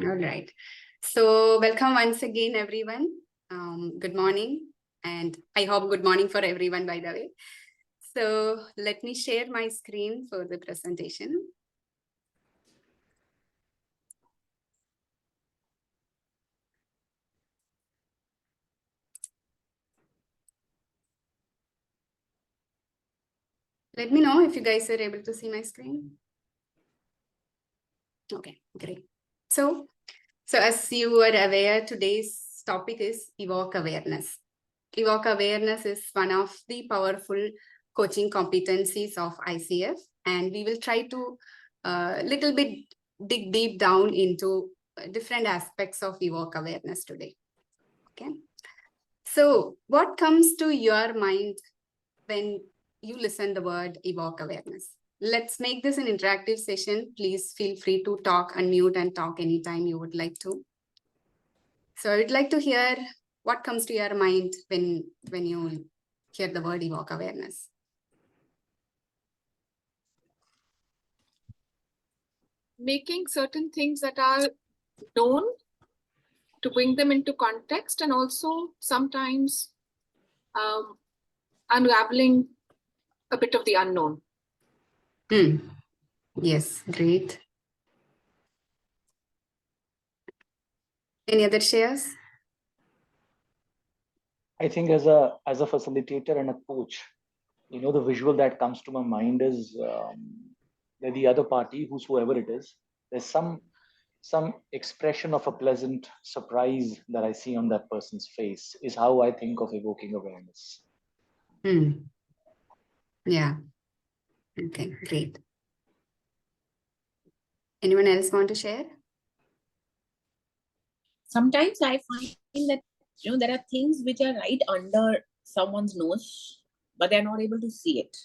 All right. So welcome once again, everyone. Good morning. And I hope good morning for everyone, by the way. So let me share my screen for the presentation. Let me know if you guys are able to see my screen. Okay, great. So as you are aware, today's topic is Evoke Awareness. Evoke Awareness is one of the powerful coaching competencies of ICF, and we will try to little bit dig deep down into different aspects of Evoke Awareness today. Okay. So what comes to your mind when you listen the word Evoke Awareness? Let's make this an interactive session. Please feel free to talk, unmute and talk anytime you would like to. So I would like to hear what comes to your mind when you hear the word Evoke Awareness. Making certain things that are known to bring them into context, and also sometimes unraveling a bit of the unknown. Yes, great. Any other shares? I think as a facilitator and a coach, the visual that comes to my mind is that the other party, whosoever it is, there's some expression of a pleasant surprise that I see on that person's face is how I think of evoking awareness. Yeah. Okay, great. Anyone else want to share? Sometimes I find that there are things which are right under someone's nose, but they're not able to see it.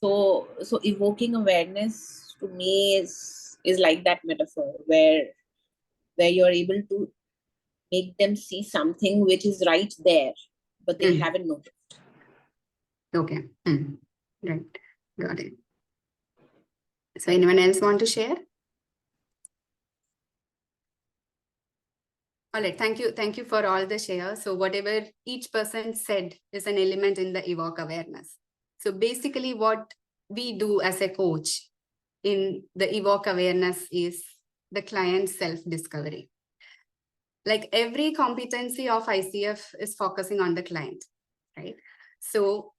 So evoking awareness to me is like that metaphor where you're able to make them see something which is right there, but they haven't noticed. Okay. Right. Got it. So anyone else want to share? All right. Thank you. Thank you for all the shares. So whatever each person said is an element in the Evoke Awareness. So basically what we do as a coach in the Evoke Awareness is the client self-discovery. Like every competency of ICF is focusing on the client, right? So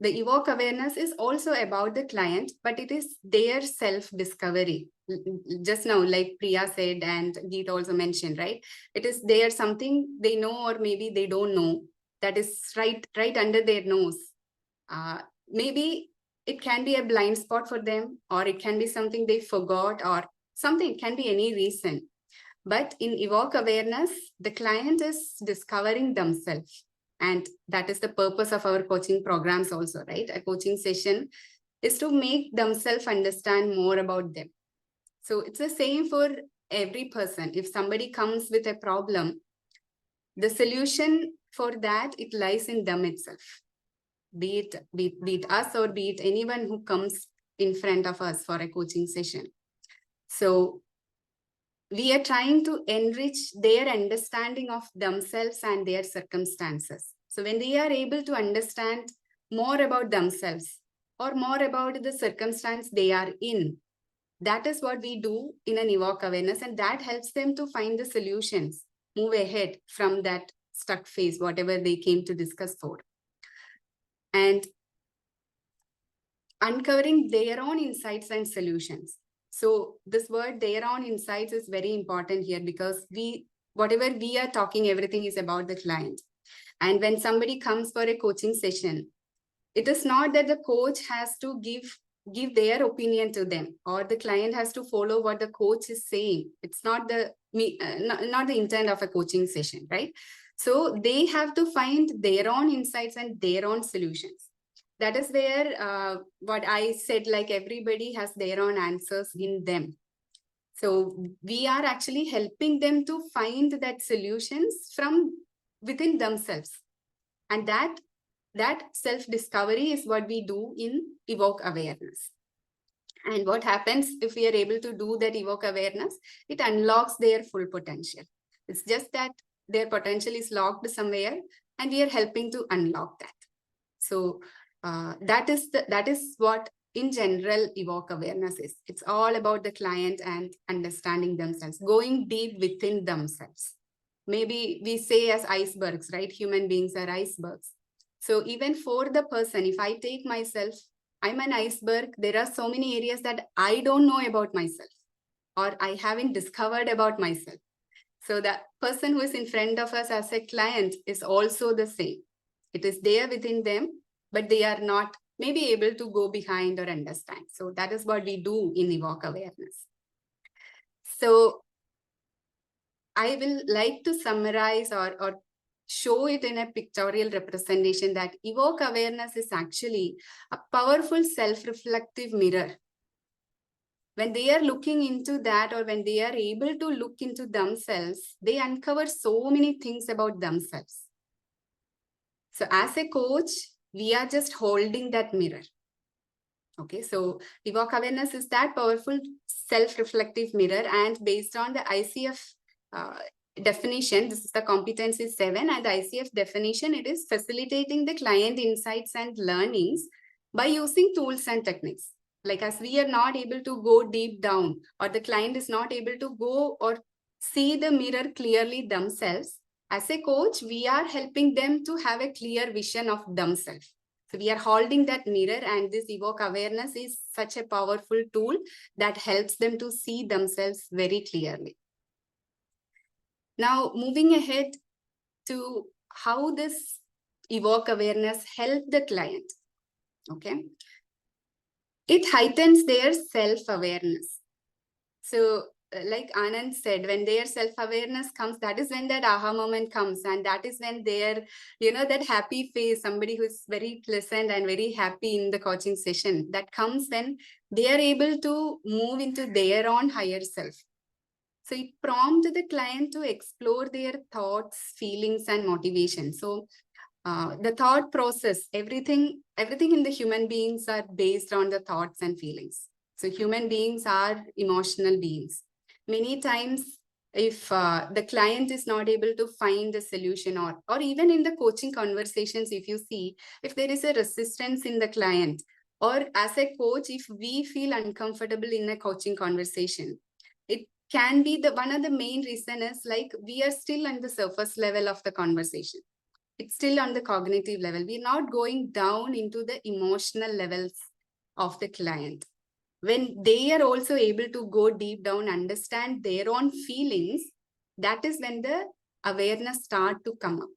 the Evoke Awareness is also about the client, but it is their self-discovery. Just now, like Priya said, and Geet also mentioned, right? It is there something they know or maybe they don't know that is right under their nose. Maybe it can be a blind spot for them, or it can be something they forgot, or something, it can be any reason. But in Evoke Awareness, the client is discovering themselves. And that is the purpose of our coaching programs also, right? A coaching session is to make themselves understand more about them. So it's the same for every person. If somebody comes with a problem, the solution for that, it lies in them itself. Be it us or be it anyone who comes in front of us for a coaching session. So we are trying to enrich their understanding of themselves and their circumstances. So when they are able to understand more about themselves or more about the circumstance they are in, that is what we do in an Evoke Awareness, and that helps them to find the solutions, move ahead from that stuck phase, whatever they came to discuss for. And uncovering their own insights and solutions. So this word their own insights is very important here, because whatever we are talking, everything is about the client. And when somebody comes for a coaching session, it is not that the coach has to give their opinion to them, or the client has to follow what the coach is saying. It's not not the intent of a coaching session, right? So they have to find their own insights and their own solutions. That is where what I said, like everybody has their own answers in them. So we are actually helping them to find that solutions from within themselves. And that self-discovery is what we do in Evoke Awareness. And what happens if we are able to do that evoke awareness? It unlocks their full potential. It's just that their potential is locked somewhere and we are helping to unlock that. So that is what in general evoke awareness is. It's all about the client and understanding themselves, going deep within themselves. Maybe we say as icebergs, right? Human beings are icebergs. So even for the person, if I take myself, I'm an iceberg. There are so many areas that I don't know about myself or I haven't discovered about myself. So the person who is in front of us as a client is also the same. It is there within them, but they are not maybe able to go behind or understand. So that is what we do in evoke awareness. So I will like to summarize or show it in a pictorial representation that evoke awareness is actually a powerful self-reflective mirror. When they are looking into that, or when they are able to look into themselves, they uncover so many things about themselves. So as a coach, we are just holding that mirror. Okay, so evoke awareness is that powerful self-reflective mirror, and based on the ICF definition, this is the Competency 7, and the ICF definition, it is facilitating the client insights and learnings by using tools and techniques. Like as we are not able to go deep down, or the client is not able to go or see the mirror clearly themselves, as a coach, we are helping them to have a clear vision of themselves. So we are holding that mirror, and this evoke awareness is such a powerful tool that helps them to see themselves very clearly. Now, moving ahead to how this evoke awareness helps the client. Okay. It heightens their self-awareness. So like Anand said, when their self-awareness comes, that is when that aha moment comes. And that is when they're, that happy face, somebody who's very pleasant and very happy in the coaching session, that comes when they are able to move into their own higher self. So it prompts the client to explore their thoughts, feelings, and motivation. So the thought process, everything in the human beings are based on the thoughts and feelings. So human beings are emotional beings. Many times, if the client is not able to find a solution, or even in the coaching conversations, if you see, if there is a resistance in the client, or as a coach, if we feel uncomfortable in a coaching conversation, it can be one of the main reason is like we are still on the surface level of the conversation. It's still on the cognitive level. We're not going down into the emotional levels of the client. When they are also able to go deep down, understand their own feelings, that is when the awareness start to come up.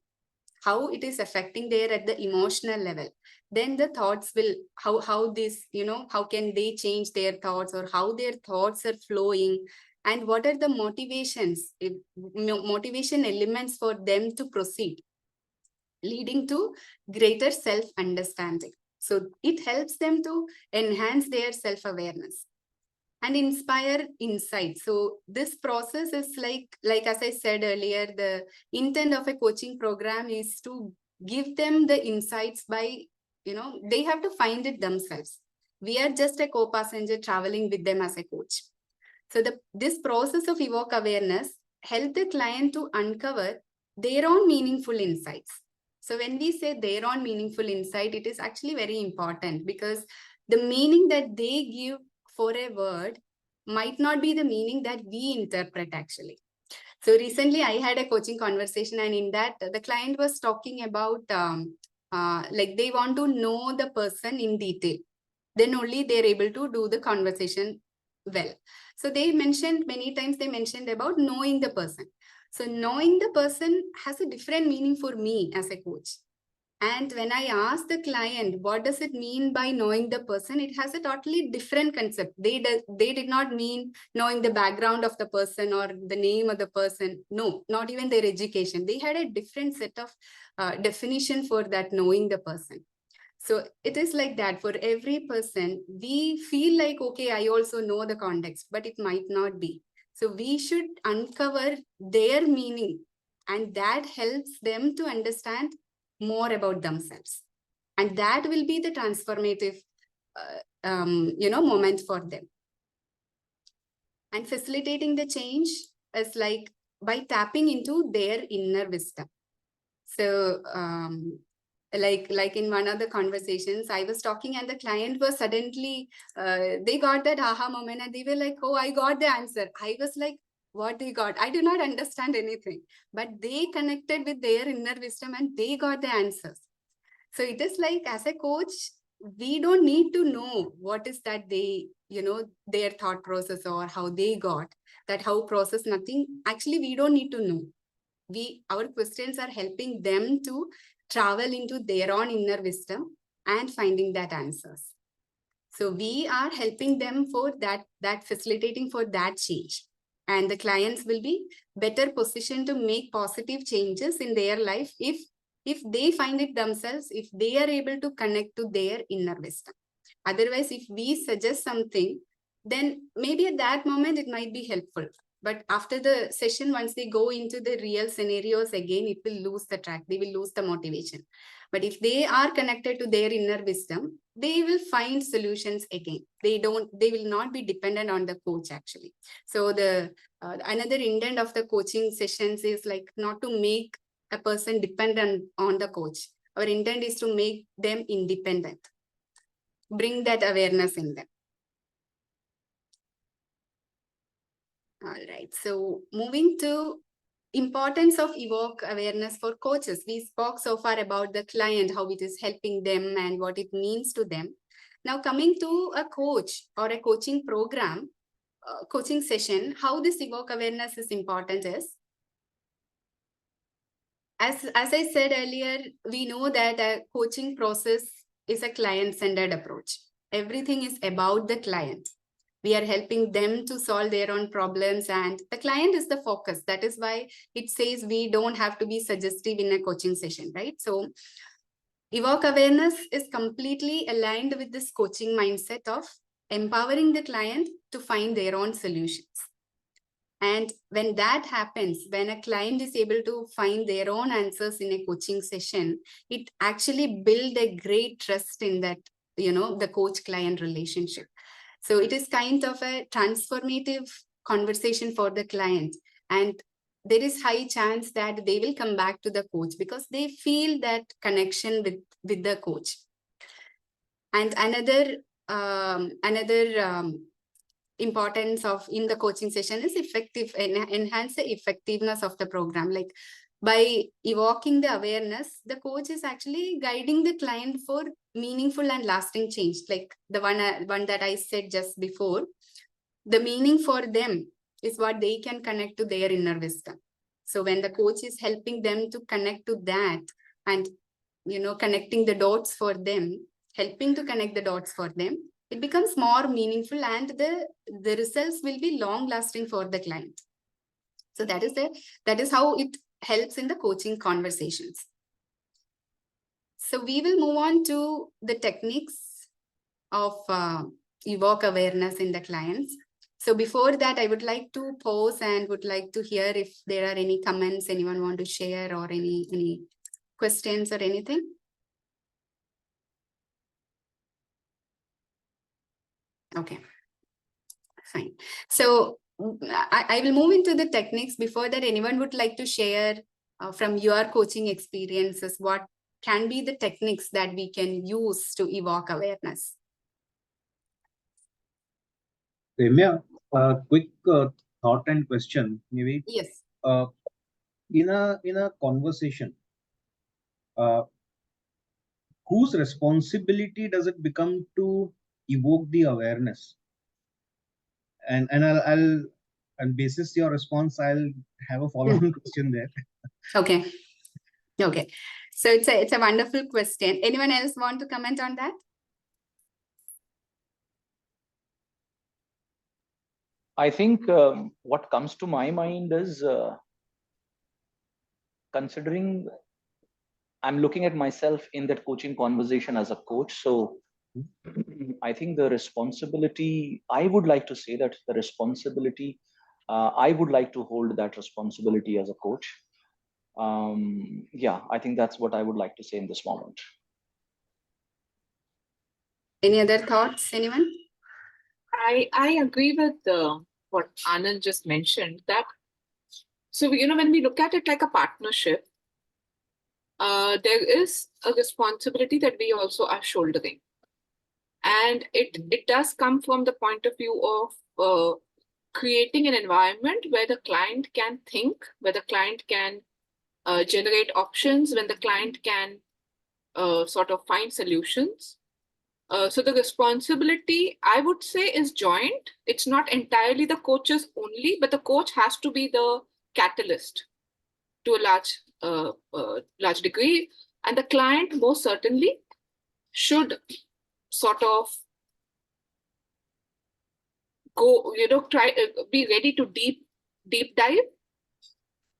How it is affecting there at the emotional level. Then the thoughts will, how this, how can they change their thoughts, or how their thoughts are flowing, and what are the motivation elements for them to proceed, leading to greater self-understanding. So it helps them to enhance their self-awareness and inspire insight. So this process is like as I said earlier, the intent of a coaching program is to give them the insights by, they have to find it themselves. We are just a co-passenger traveling with them as a coach. So this process of evoke awareness help the client to uncover their own meaningful insights. So when we say their own meaningful insight, it is actually very important, because the meaning that they give for a word might not be the meaning that we interpret actually. So recently I had a coaching conversation, and in that the client was talking about like they want to know the person in detail. Then only they're able to do the conversation well. So they mentioned many times, they mentioned about knowing the person. So knowing the person has a different meaning for me as a coach. And when I asked the client, what does it mean by knowing the person? It has a totally different concept. They did not mean knowing the background of the person or the name of the person. No, not even their education. They had a different set of definition for that knowing the person. So it is like that for every person. We feel like, okay, I also know the context, but it might not be. So we should uncover their meaning, and that helps them to understand more about themselves. And that will be the transformative moment for them. And facilitating the change is like by tapping into their inner wisdom. So like in one of the conversations I was talking, and the client was suddenly they got that aha moment, and they were like, oh, I got the answer. I was like, what they got? I do not understand anything, but they connected with their inner wisdom and they got the answers. So it is like, as a coach, we don't need to know what is that they, their thought process or how they got that, how process nothing. Actually, we don't need to know. Our questions are helping them to travel into their own inner wisdom and finding that answers. So we are helping them for that facilitating for that change. And the clients will be better positioned to make positive changes in their life if they find it themselves, if they are able to connect to their inner wisdom. Otherwise, if we suggest something, then maybe at that moment it might be helpful. But after the session, once they go into the real scenarios again, it will lose the track. They will lose the motivation. But if they are connected to their inner wisdom, they will find solutions again. They will not be dependent on the coach actually. So another intent of the coaching sessions is like not to make a person dependent on the coach. Our intent is to make them independent. Bring that awareness in them. All right, so moving to importance of Evoke awareness for coaches. We spoke so far about the client, how it is helping them and what it means to them. Now coming to a coach or a coaching program, coaching session, how this Evoke awareness is important is, as I said earlier, we know that a coaching process is a client-centered approach. Everything is about the client. We are helping them to solve their own problems, and the client is the focus. That is why it says we don't have to be suggestive in a coaching session, right? So Evoke awareness is completely aligned with this coaching mindset of empowering the client to find their own solutions. And when that happens, when a client is able to find their own answers in a coaching session, it actually builds a great trust in that, the coach-client relationship. So it is kind of a transformative conversation for the client. And there is high chance that they will come back to the coach because they feel that connection with the coach. And another importance of in the coaching session is enhance the effectiveness of the program. Like by evoking the awareness, the coach is actually guiding the client for meaningful and lasting change. Like the one that I said just before, the meaning for them is what they can connect to their inner wisdom. So when the coach is helping them to connect to that and, connecting the dots for them, helping to connect the dots for them, it becomes more meaningful and the results will be long lasting for the client. So that is how it helps in the coaching conversations. So we will move on to the techniques of evoke awareness in the clients. So before that, I would like to pause and would like to hear if there are any comments anyone want to share or any questions or anything. Okay, fine. So I will move into the techniques. Before that, anyone would like to share from your coaching experiences, what can be the techniques that we can use to evoke awareness? Remya, quick thought and question, maybe. Yes. In a conversation, whose responsibility does it become to evoke the awareness? And I'll and basis your response, I'll have a follow-on question there. Okay. Okay. So it's a wonderful question. Anyone else want to comment on that? I think what comes to my mind is considering I'm looking at myself in that coaching conversation as a coach. So I think the responsibility, I would like to say that the responsibility, I would like to hold that responsibility as a coach. Yeah, I think that's what I would like to say in this moment. Any other thoughts, anyone? I agree with what Anand just mentioned, that so when we look at it like a partnership, there is a responsibility that we also are shouldering, and it does come from the point of view of creating an environment where the client can think, where the client can generate options, when the client can sort of find solutions. So the responsibility, I would say, is joint. It's not entirely the coach's only, but the coach has to be the catalyst to a large degree, and the client most certainly should sort of go, try be ready to deep dive.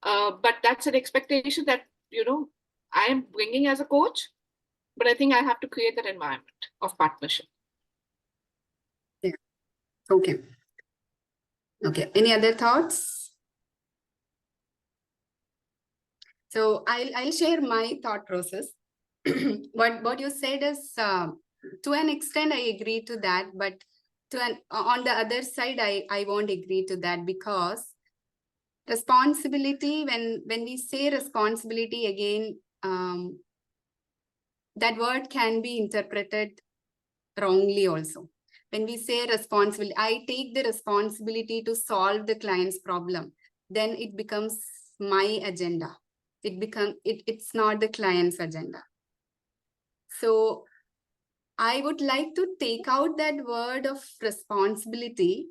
But that's an expectation that I am bringing as a coach. But I think I have to create that environment of partnership. Okay. Okay. Any other thoughts? So I'll share my thought process. What you said is to an extent I agree to that, but on the other side I won't agree to that, because responsibility, when we say responsibility again, that word can be interpreted wrongly also. When we say responsibility, I take the responsibility to solve the client's problem, then it becomes my agenda. It's not the client's agenda. So I would like to take out that word of responsibility.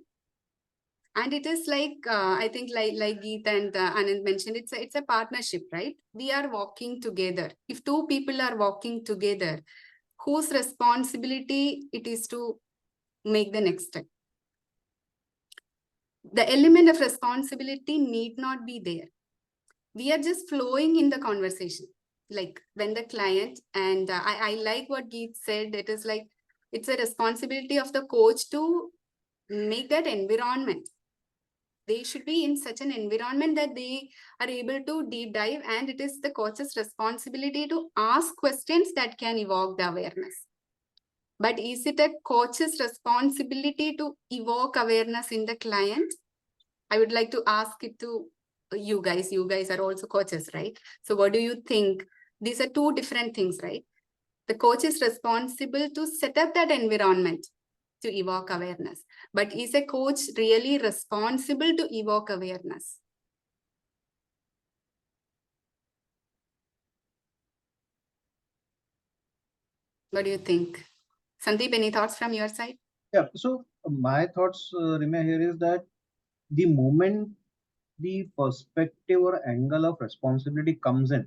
And it is like, I think like Geet and Anand mentioned, it's a partnership, right? We are walking together. If two people are walking together, whose responsibility it is to make the next step? The element of responsibility need not be there. We are just flowing in the conversation. Like when the client, and I like what Geet said, it is like, it's a responsibility of the coach to make that environment. They should be in such an environment that they are able to deep dive, and it is the coach's responsibility to ask questions that can evoke the awareness. But is it a coach's responsibility to evoke awareness in the client? I would like to ask it to you guys. You guys are also coaches, right? So what do you think? These are two different things, right? The coach is responsible to set up that environment to evoke awareness. But is a coach really responsible to evoke awareness? What do you think? Sandeep, any thoughts from your side? Yeah, so my thoughts, Remya, here is that the moment the perspective or angle of responsibility comes in,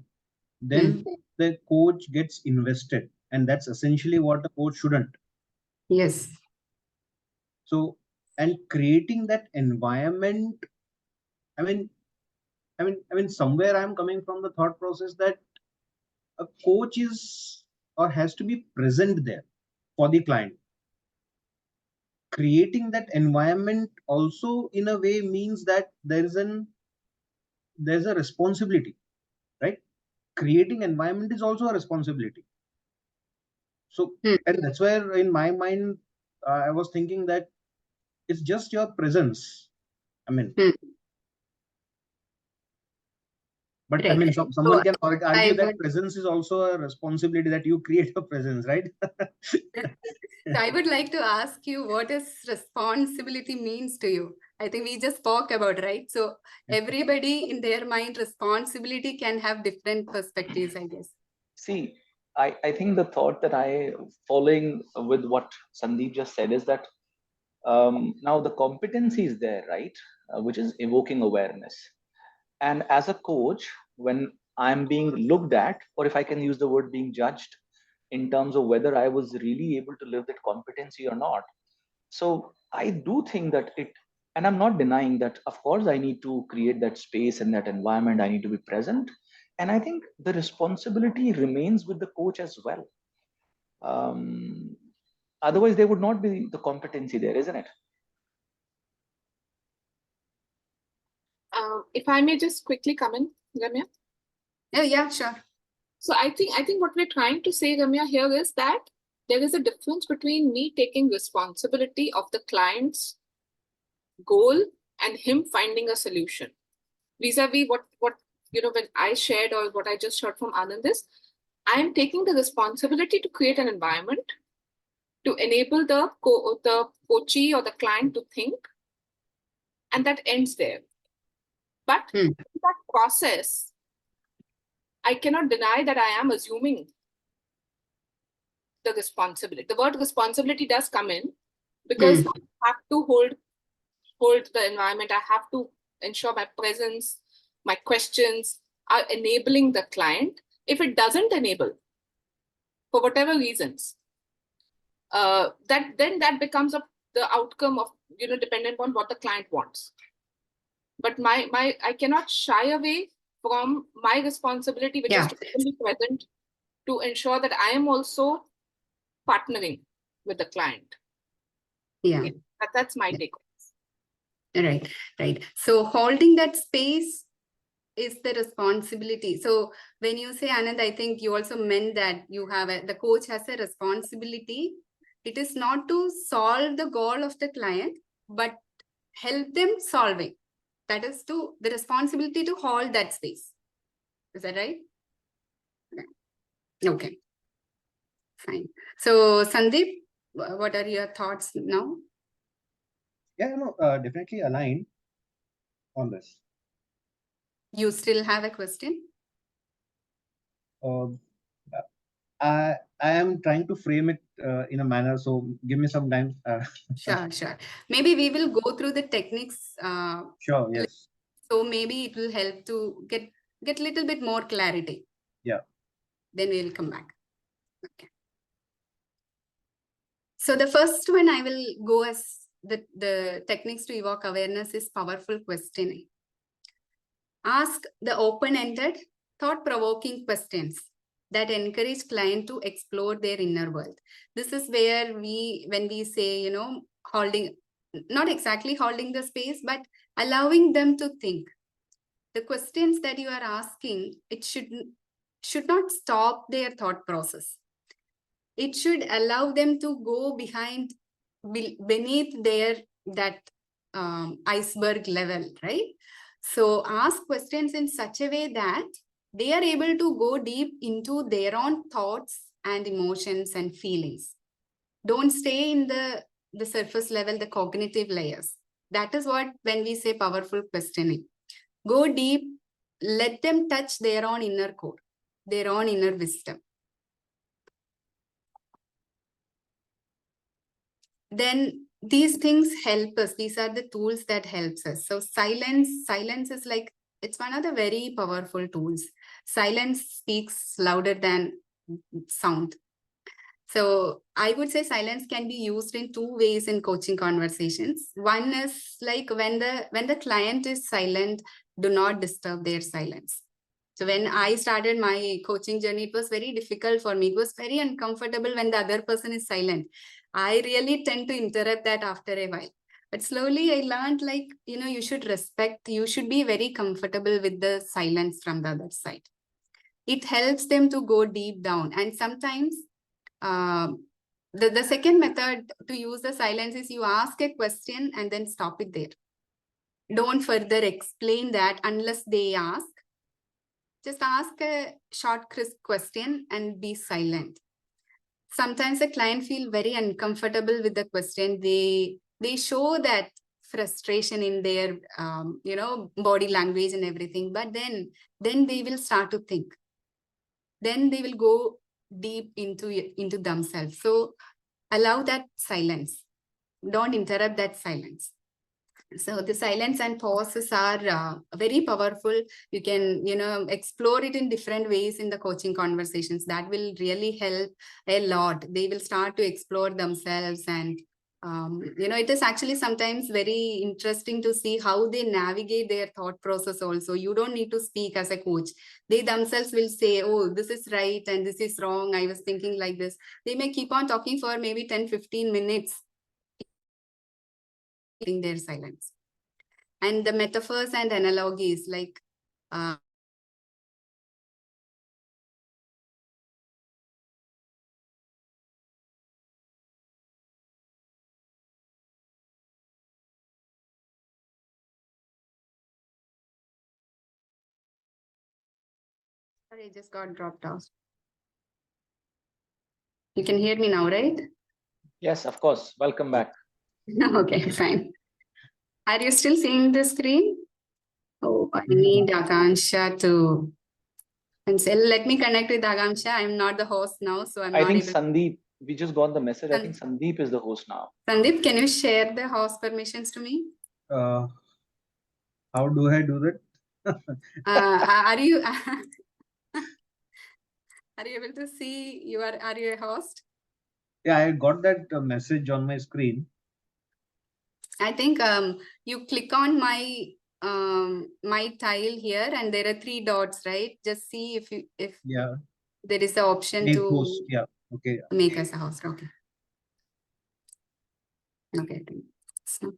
then the coach gets invested, and that's essentially what a coach shouldn't. Yes. So, and creating that environment, I mean, somewhere I'm coming from the thought process that a coach is or has to be present there for the client. Creating that environment also in a way means that there's a responsibility, right? Creating environment is also a responsibility. So, and that's where in my mind, I was thinking that it's just your presence. I mean, but Right. I mean, someone can argue that presence is also a responsibility, that you create a presence, right? So I would like to ask you, what does responsibility means to you? I think we just spoke about, right? So everybody in their mind, responsibility can have different perspectives, I guess. See, I think the thought that following with what Sandeep just said is that now the competency is there, right? Which is evoking awareness. And as a coach, when I'm being looked at, or if I can use the word being judged in terms of whether I was really able to live that competency or not. So I do think that and I'm not denying that, of course, I need to create that space and that environment. I need to be present. And I think the responsibility remains with the coach as well. Otherwise, there would not be the competency there, isn't it? If I may just quickly come in, Remya. Yeah, sure. So I think what we're trying to say, Remya, here is that there is a difference between me taking responsibility of the client's goal and him finding a solution. Vis-a-vis what when I shared or what I just heard from Anand is, I am taking the responsibility to create an environment to enable the coachee or the client to think, and that ends there. But in that process, I cannot deny that I am assuming the responsibility. The word responsibility does come in because I have to hold the environment. I have to ensure my presence, my questions are enabling the client. If it doesn't enable, for whatever reasons, then that becomes the outcome of dependent on what the client wants. But I cannot shy away from my responsibility, which is to be present, to ensure that I am also partnering with the client. Yeah. That's my take. Right. So holding that space is the responsibility. So when you say, Anand, I think you also meant that the coach has a responsibility. It is not to solve the goal of the client, but help them solving. That is the responsibility to hold that space. Is that right? Okay. Fine. So Sandeep, what are your thoughts now? Yeah, definitely aligned on this. You still have a question? I am trying to frame it in a manner, so give me some time. Sure. Maybe we will go through the techniques. Sure, yes. So maybe it will help to get a little bit more clarity. Yeah. Then we'll come back. Okay. So the first one I will go as the techniques to evoke awareness is powerful questioning. Ask the open-ended, thought-provoking questions that encourage client to explore their inner world. This is where when we say, not exactly holding the space, but allowing them to think. The questions that you are asking, it should not stop their thought process. It should allow them to go beneath that iceberg level, right? So ask questions in such a way that they are able to go deep into their own thoughts and emotions and feelings. Don't stay in the surface level, the cognitive layers. That is what when we say powerful questioning. Go deep, let them touch their own inner core, their own inner wisdom. Then these things help us. These are the tools that helps us. So silence is like, it's one of the very powerful tools. Silence speaks louder than sound. So I would say silence can be used in two ways in coaching conversations. One is like when the client is silent, do not disturb their silence. So when I started my coaching journey, it was very difficult for me. It was very uncomfortable when the other person is silent. I really tend to interrupt that after a while. But slowly I learned you should be very comfortable with the silence from the other side. It helps them to go deep down. And sometimes the second method to use the silence is you ask a question and then stop it there. Don't further explain that unless they ask. Just ask a short, crisp question and be silent. Sometimes the client feel very uncomfortable with the question. They show that frustration in their body language and everything. But then they will start to think. Then they will go deep into themselves. So allow that silence. Don't interrupt that silence. So the silence and pauses are very powerful. You can, explore it in different ways in the coaching conversations. That will really help a lot. They will start to explore themselves. And, it is actually sometimes very interesting to see how they navigate their thought process also. You don't need to speak as a coach. They themselves will say, oh, this is right and this is wrong. I was thinking like this. They may keep on talking for maybe 10-15 minutes in their silence. And the metaphors and analogies like Sorry, I just got dropped off. You can hear me now, right? Yes, of course. Welcome back. Okay, fine. Are you still seeing the screen? Oh, I need Akansha to. And say, let me connect with Akansha. I'm not the host now, so I'm I not think able. Sandeep, we just got the message. I think Sandeep is the host now. Sandeep, can you share the host permissions to me? How do I do that? Are you are you able to see are you a host? Yeah, I got that message on my screen. I think you click on my tile here and there are 3 dots, right? Just see if Yeah, there is an option make to host. Yeah, okay. make us a host. Okay. Okay. So,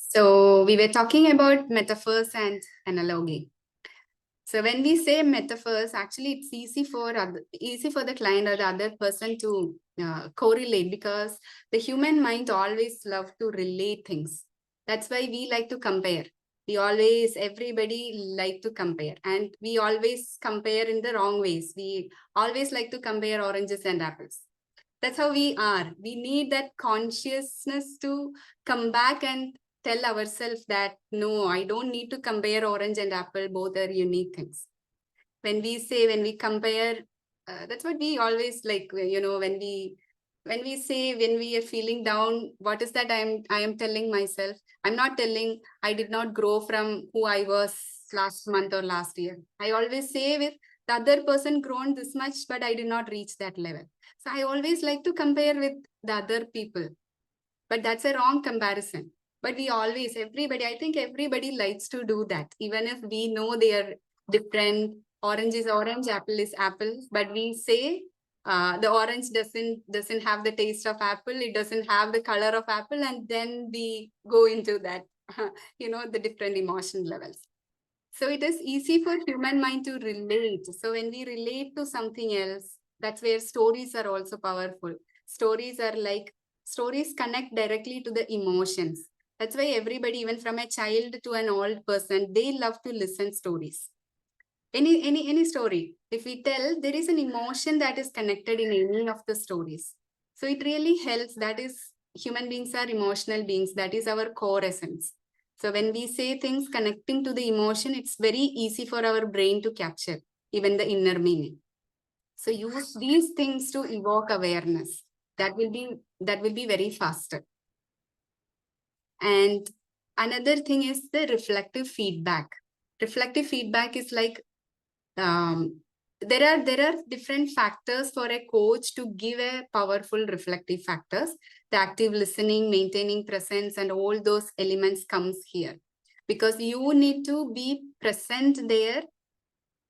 so we were talking about metaphors and analogy. So when we say metaphors, actually it's easy for the client or the other person to correlate, because the human mind always love to relate things. That's why we like to compare. Everybody like to compare, and we always compare in the wrong ways. We always like to compare oranges and apples. That's how we are. We need that consciousness to come back and tell ourselves that, no, I don't need to compare orange and apple. Both are unique things. When we compare, that's what we always like, when we are feeling down, what is that I am telling myself? I'm not telling I did not grow from who I was last month or last year. I always say with the other person grown this much, but I did not reach that level. So I always like to compare with the other people, but that's a wrong comparison. But I think everybody likes to do that, even if we know they are different. Orange is orange, apple is apple, but we say the orange doesn't have the taste of apple, it doesn't have the color of apple, and then we go into that, the different emotion levels. So it is easy for human mind to relate. So when we relate to something else, that's where stories are also powerful. Stories connect directly to the emotions. That's why everybody, even from a child to an old person, they love to listen stories. Any story, if we tell, there is an emotion that is connected in any of the stories. So it really helps. That is, human beings are emotional beings. That is our core essence. So when we say things connecting to the emotion, it's very easy for our brain to capture even the inner meaning. So use these things to evoke awareness. That will be very faster. And another thing is the reflective feedback. Reflective feedback is like, there are different factors for a coach to give a powerful reflective factors. The active listening, maintaining presence, and all those elements comes here, because you need to be present there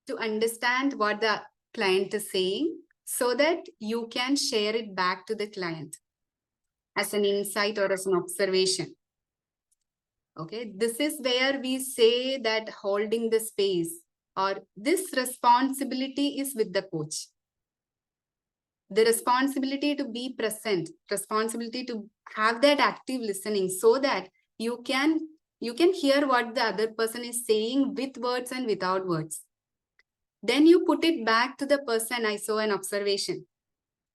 to understand what the client is saying, so that you can share it back to the client as an insight or as an observation. Okay, this is where we say that holding the space, or this responsibility is with the coach. The responsibility to be present, responsibility to have that active listening, so that you can hear what the other person is saying with words and without words. Then you put it back to the person. I saw an observation,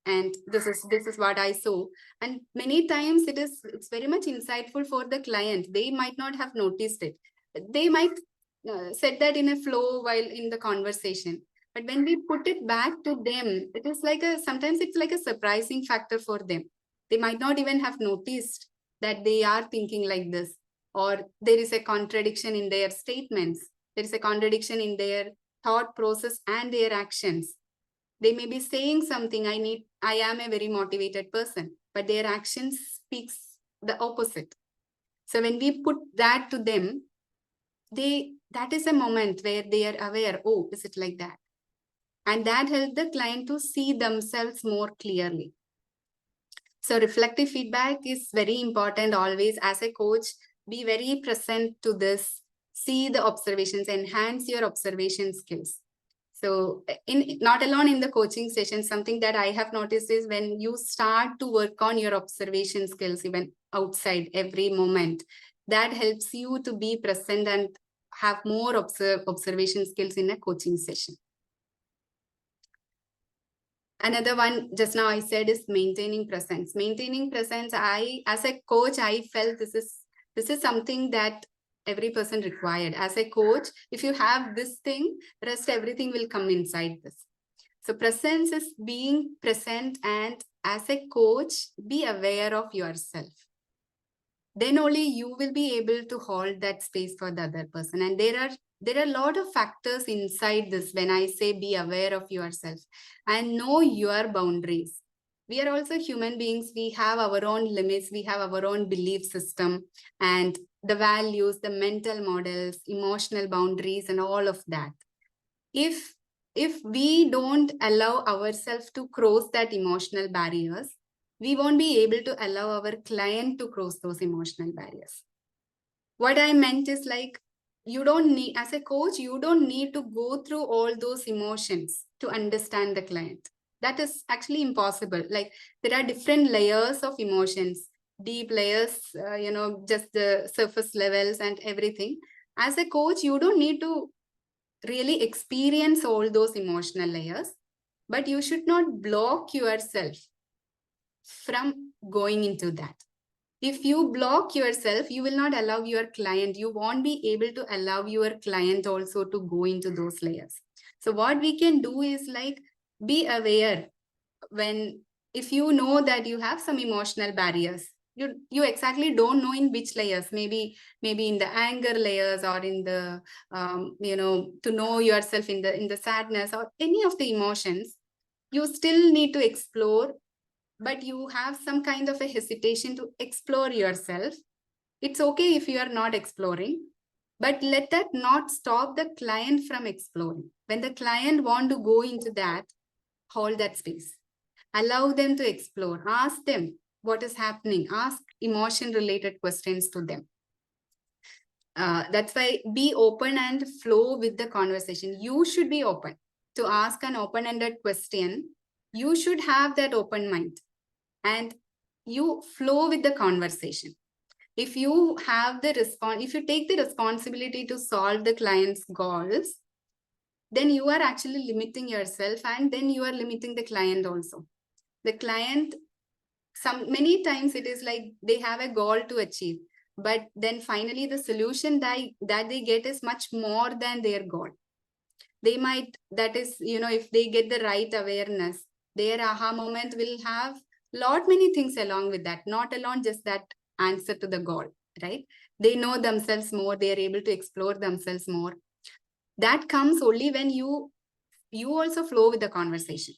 and this is what I saw. And many times it's very much insightful for the client. They might not have noticed it. They might said that in a flow while in the conversation. But when we put it back to them, it is like sometimes it's like a surprising factor for them. They might not even have noticed that they are thinking like this, or there is a contradiction in their statements. There is a contradiction in their thought process and their actions. They may be saying something, I am a very motivated person, but their actions speaks the opposite. So when we put that to them, that is a moment where they are aware, oh, is it like that? And that helps the client to see themselves more clearly. So reflective feedback is very important always. As a coach, be very present to this, see the observations, enhance your observation skills. So not alone in the coaching session, something that I have noticed is when you start to work on your observation skills, even outside every moment, that helps you to be present and have more observation skills in a coaching session. Another one just now I said is maintaining presence. Maintaining presence, as a coach, I felt this is something that every person required. As a coach, if you have this thing, rest everything will come inside this. So presence is being present, and as a coach, be aware of yourself. Then only you will be able to hold that space for the other person. And there are a lot of factors inside this when I say be aware of yourself and know your boundaries. We are also human beings. We have our own limits. We have our own belief system and the values, the mental models, emotional boundaries, and all of that. If we don't allow ourselves to cross that emotional barriers, we won't be able to allow our client to cross those emotional barriers. What I meant is like, you don't need, as a coach, you don't need to go through all those emotions to understand the client. That is actually impossible. Like there are different layers of emotions, deep layers, just the surface levels and everything. As a coach, you don't need to really experience all those emotional layers, but you should not block yourself from going into that. If you block yourself, you will not allow your client, you won't be able to allow your client also to go into those layers. So what we can do is like, be aware when, if you know that you have some emotional barriers, you exactly don't know in which layers, maybe in the anger layers or in the, to know yourself in the sadness or any of the emotions, you still need to explore, but you have some kind of a hesitation to explore yourself. It's okay if you are not exploring, but let that not stop the client from exploring. When the client want to go into that, hold that space. Allow them to explore. Ask them what is happening. Ask emotion-related questions to them. That's why be open and flow with the conversation. You should be open to ask an open-ended question. You should have that open mind and you flow with the conversation. If you have the response, if you take the responsibility to solve the client's goals, then you are actually limiting yourself and then you are limiting the client also. The client, many times it is like they have a goal to achieve, but then finally the solution that they get is much more than their goal. They might, that is, if they get the right awareness, their aha moment will have many things along with that, not alone just that answer to the goal, right? They know themselves more, they are able to explore themselves more. That comes only when you also flow with the conversation.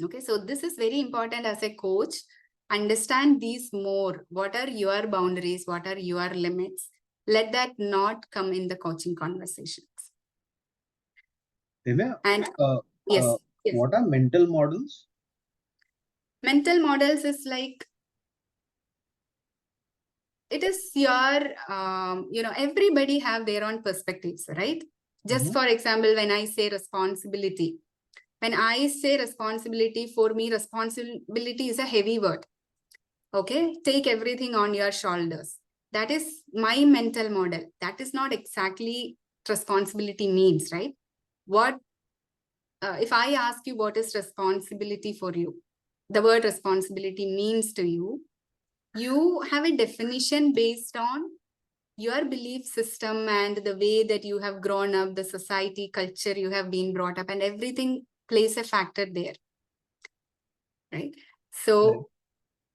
Okay, so this is very important as a coach. Understand these more. What are your boundaries? What are your limits? Let that not come in the coaching conversations. Remya, And yes. What are mental models? Mental models is like, it is your, everybody have their own perspectives, right? Just for example, when I say responsibility, for me, responsibility is a heavy word. Okay, take everything on your shoulders. That is my mental model. That is not exactly responsibility means, right? What, if I ask you what is responsibility for you, the word responsibility means to you, you have a definition based on your belief system and the way that you have grown up, the society, culture you have been brought up, and everything plays a factor there, right? So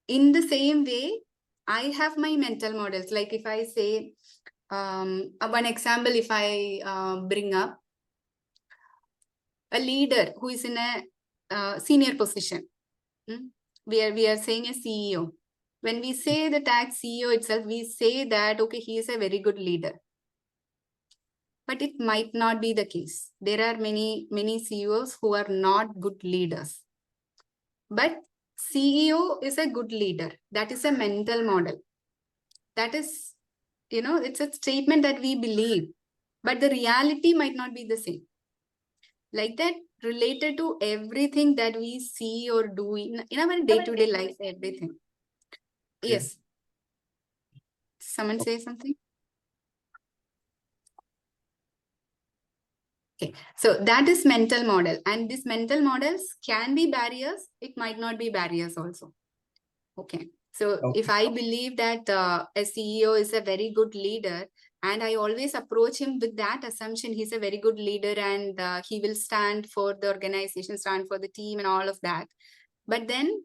in the same way, I have my mental models. Like if I say, one example, if I bring up a leader who is in a senior position, we are saying a CEO. When we say the tag CEO itself, we say that, okay, he is a very good leader. But it might not be the case. There are many CEOs who are not good leaders. But CEO is a good leader. That is a mental model. That is, it's a statement that we believe, but the reality might not be the same. Like that, related to everything that we see or do in our day-to-day life, everything. Okay. Yes. Someone say something? Okay, so that is mental model, and these mental models can be barriers. It might not be barriers also. Okay, so if I believe that a CEO is a very good leader, and I always approach him with that assumption, he's a very good leader and he will stand for the organization, stand for the team and all of that. But then,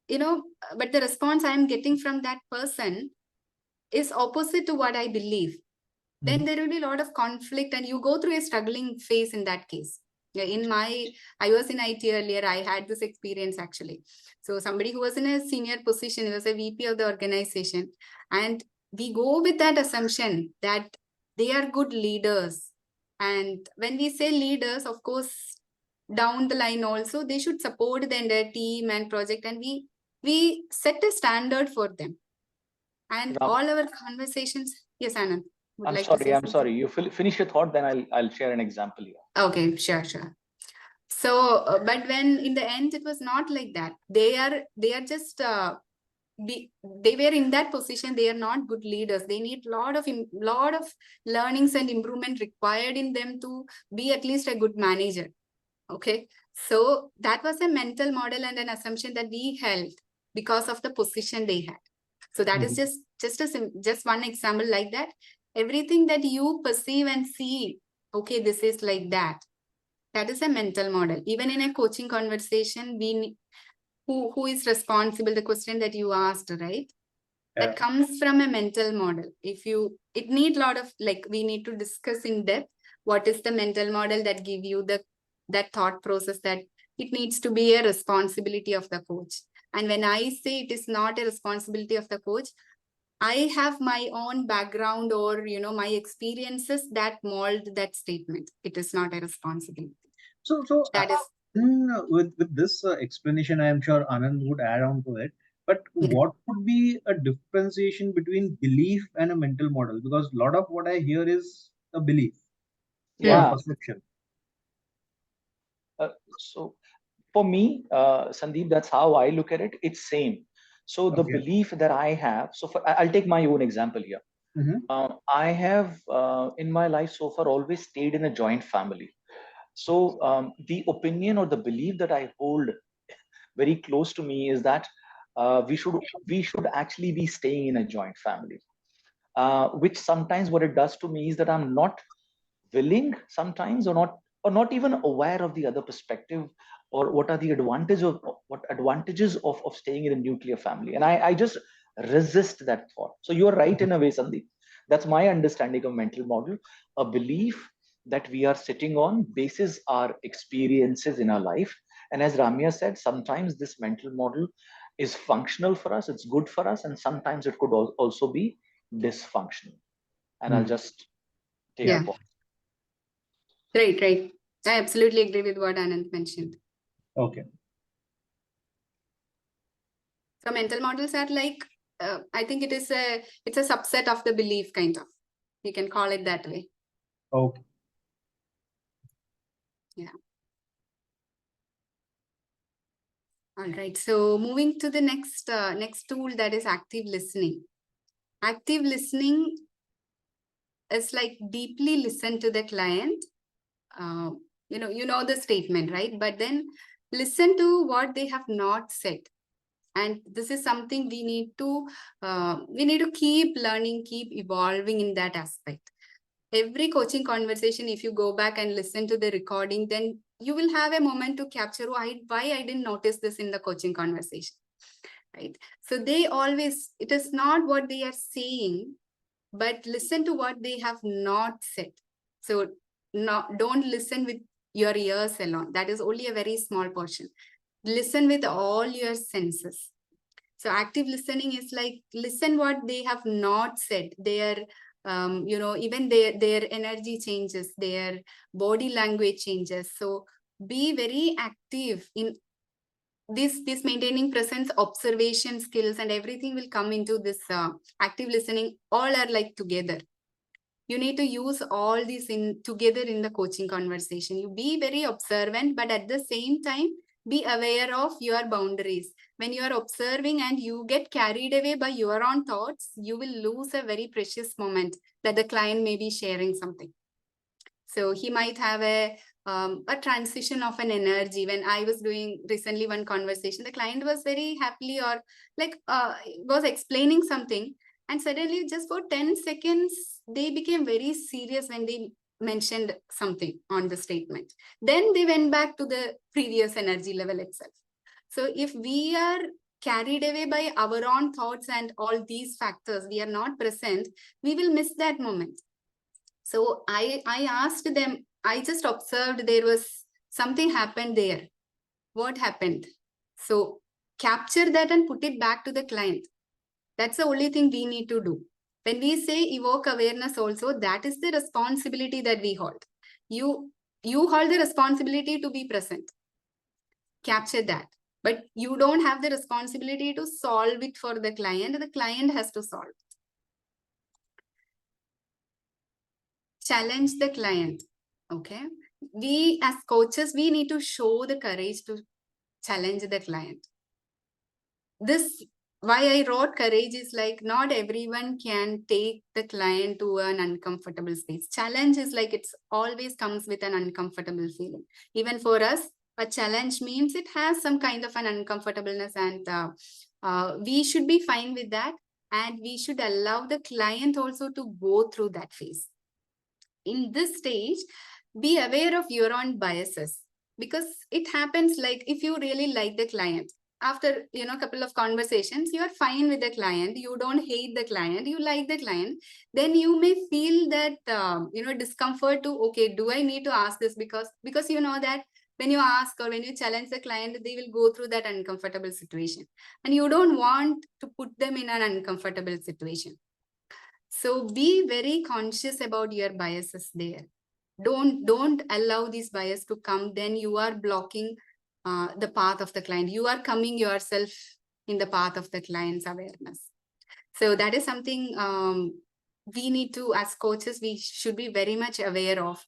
but the response I'm getting from that person is opposite to what I believe. Then there will be a lot of conflict and you go through a struggling phase in that case. Yeah, I was in IT earlier, I had this experience actually. So somebody who was in a senior position, he was a VP of the organization, and we go with that assumption that they are good leaders. And when we say leaders, of course, down the line also, they should support the entire team and project, and we set a standard for them. And Ram, all our conversations, yes, Anand. I'm sorry. You finish your thought, then I'll share an example here. Okay, sure. So, but when in the end it was not like that. They are just they were in that position. They are not good leaders. They need lot of learnings and improvement required in them to be at least a good manager. Okay, so that was a mental model and an assumption that we held because of the position they had. So that is just one example like that. Everything that you perceive and see, okay, this is like that. That is a mental model. Even in a coaching conversation, who is responsible, the question that you asked, right? Yeah. That comes from a mental model. It need a lot of, we need to discuss in depth what is the mental model that give you that thought process, that it needs to be a responsibility of the coach. And when I say it is not a responsibility of the coach, I have my own background or, my experiences that mold that statement. It is not a responsibility. So That is with this explanation, I am sure Anand would add on to it. But what would be a differentiation between belief and a mental model? Because a lot of what I hear is a belief or a perception. So for me, Sandeep, that's how I look at it. It's same. So the belief that I have, I'll take my own example here. I have in my life so far always stayed in a joint family. So the opinion or the belief that I hold very close to me is that we should actually be staying in a joint family. Which sometimes what it does to me is that I'm not willing sometimes or not even aware of the other perspective, or what are the advantages of staying in a nuclear family, and I just resist that thought. So you're right in a way, Sandeep. That's my understanding of mental model, a belief that we are sitting on basis our experiences in our life. And as Ramya said, sometimes this mental model is functional for us, it's good for us, and sometimes it could also be dysfunctional. And I'll just take a pause. Right. I absolutely agree with what Anand mentioned. Okay. So mental models are like, I think it's a subset of the belief, kind of. You can call it that way. Okay. Yeah. All right. So moving to the next tool, that is active listening. Active listening is like deeply listen to the client. You know the statement, right? But then listen to what they have not said. And this is something we need to keep learning, keep evolving in that aspect. Every coaching conversation, if you go back and listen to the recording, then you will have a moment to capture why I didn't notice this in the coaching conversation, right? So it is not what they are saying, but listen to what they have not said. So don't listen with your ears alone. That is only a very small portion. Listen with all your senses. So active listening is like, listen what they have not said. Their, even their energy changes, their body language changes. So be very active in this maintaining presence, observation skills, and everything will come into this active listening. All are like together. You need to use all these in together in the coaching conversation. You be very observant, but at the same time, be aware of your boundaries. When you are observing and you get carried away by your own thoughts, you will lose a very precious moment that the client may be sharing something. So he might have a transition of an energy. When I was doing recently one conversation, the client was very happily or like was explaining something, and suddenly just for 10 seconds, they became very serious when they mentioned something on the statement. Then they went back to the previous energy level itself. So if we are carried away by our own thoughts and all these factors, we are not present, we will miss that moment. So I asked them, I just observed there was something happened there. What happened? So capture that and put it back to the client. That's the only thing we need to do. When we say evoke awareness also, that is the responsibility that we hold. You hold the responsibility to be present. Capture that. But you don't have the responsibility to solve it for the client. The client has to solve it. Challenge the client. Okay. We as coaches, we need to show the courage to challenge the client. This, why I wrote courage is like not everyone can take the client to an uncomfortable space. Challenge is like it's always comes with an uncomfortable feeling. Even for us, a challenge means it has some kind of an uncomfortableness, and we should be fine with that. And we should allow the client also to go through that phase. In this stage, be aware of your own biases, because it happens like if you really like the client, after a couple of conversations, you are fine with the client, you don't hate the client, you like the client, then you may feel that discomfort to, okay, do I need to ask this? Because you know that when you ask or when you challenge the client, they will go through that uncomfortable situation, and you don't want to put them in an uncomfortable situation. So be very conscious about your biases there. Don't allow these bias to come. Then you are blocking the path of the client. You are coming yourself in the path of the client's awareness. So that is something we need to, as coaches, we should be very much aware of.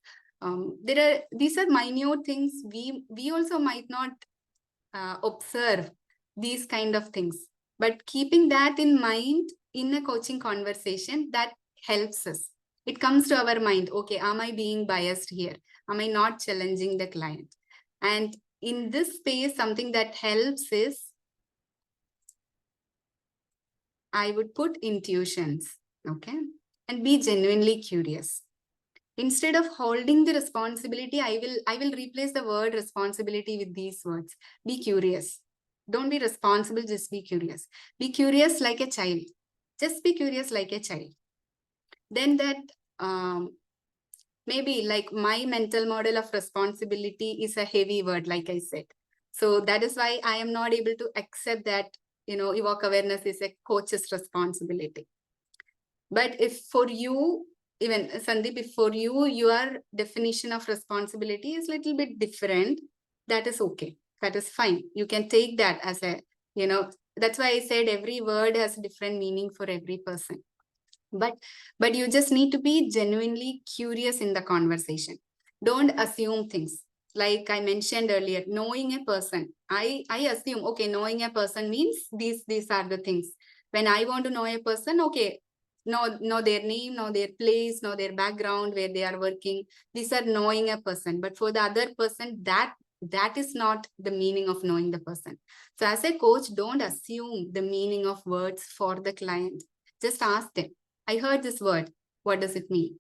These are minute things. We also might not observe these kind of things, but keeping that in mind in a coaching conversation, that helps us. It comes to our mind, okay, am I being biased here? Am I not challenging the client? And in this space, something that helps is, I would put intuitions, okay? And be genuinely curious. Instead of holding the responsibility, I will replace the word responsibility with these words. Be curious. Don't be responsible, just be curious. Be curious like a child. Just be curious like a child. Then that maybe like my mental model of responsibility is a heavy word, like I said. So that is why I am not able to accept that, evoke awareness is a coach's responsibility. But if for you, even Sandeep, if for you, your definition of responsibility is a little bit different, that is okay. That is fine. You can take that as a, that's why I said every word has a different meaning for every person. But you just need to be genuinely curious in the conversation. Don't assume things. Like I mentioned earlier, knowing a person, I assume, okay, knowing a person means these are the things. When I want to know a person, okay, know their name, know their place, know their background, where they are working. These are knowing a person. But for the other person, that is not the meaning of knowing the person. So as a coach, don't assume the meaning of words for the client. Just ask them, I heard this word, what does it mean?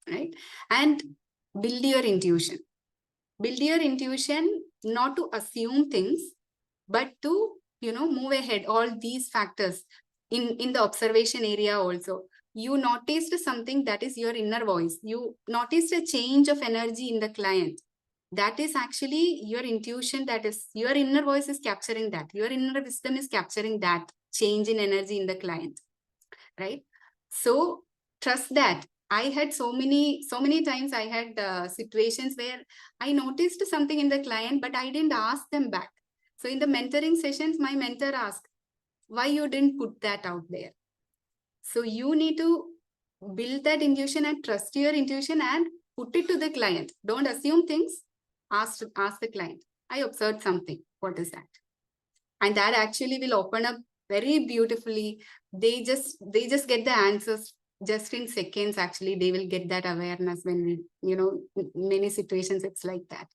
Right? And build your intuition. Build your intuition, not to assume things, but to, move ahead. All these factors in the observation area also. You noticed something, that is your inner voice. You noticed a change of energy in the client. That is actually your intuition. That is your inner voice is capturing that. Your inner wisdom is capturing that change in energy in the client. Right? So trust that. I had so many times I had situations where I noticed something in the client, but I didn't ask them back. So in the mentoring sessions, my mentor asked, why you didn't put that out there? So you need to build that intuition and trust your intuition and put it to the client. Don't assume things. Ask the client. I observed something. What is that? And that actually will open up very beautifully. They just get the answers just in seconds. Actually, they will get that awareness when we, many situations it's like that.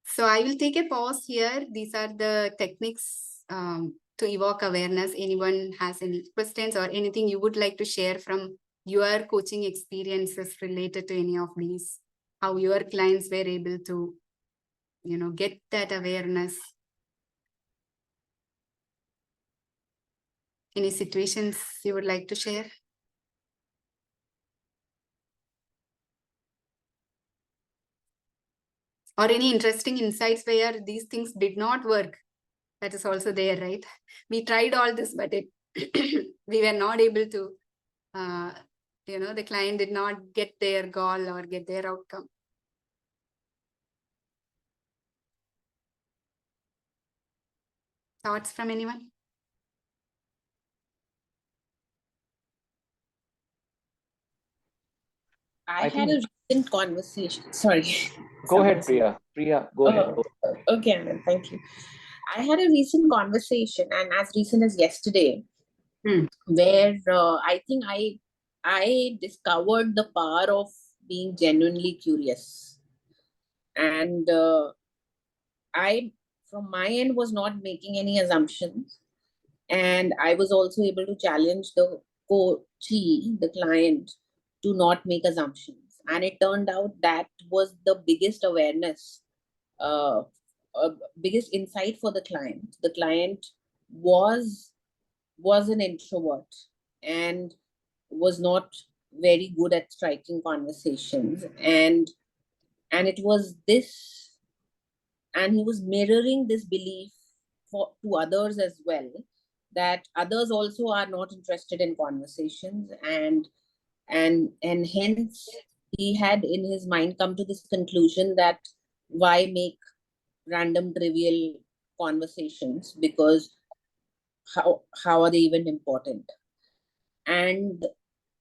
So I will take a pause here. These are the techniques to evoke awareness. Anyone has any questions or anything you would like to share from your coaching experiences related to any of these? How your clients were able to, get that awareness? Any situations you would like to share? Or any interesting insights where these things did not work? That is also there, right? We tried all this, but we were not able to, the client did not get their goal or get their outcome. Thoughts from anyone? I had a recent conversation. Sorry. Go ahead, Priya. Priya, go ahead. Okay, Anand, thank you. I had a recent conversation, and as recent as yesterday, where I think I discovered the power of being genuinely curious, and I, from my end, was not making any assumptions, and I was also able to challenge the coachee, the client, to not make assumptions. And it turned out that was the biggest awareness, biggest insight for the client. The client was an introvert and was not very good at striking conversations, and it was this, and he was mirroring this belief to others as well, that others also are not interested in conversations, and hence he had in his mind come to this conclusion that why make random trivial conversations, because how are they even important? And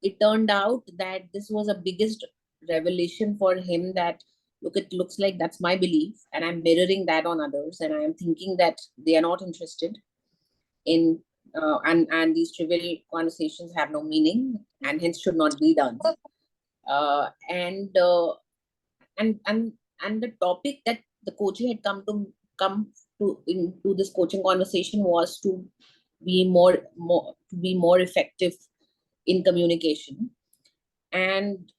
it turned out that this was a biggest revelation for him, that look, it looks like that's my belief and I'm mirroring that on others, and I am thinking that they are not interested in and these trivial conversations have no meaning and hence should not be done. And the topic that the coaching had come to into this coaching conversation was to be more effective in communication. And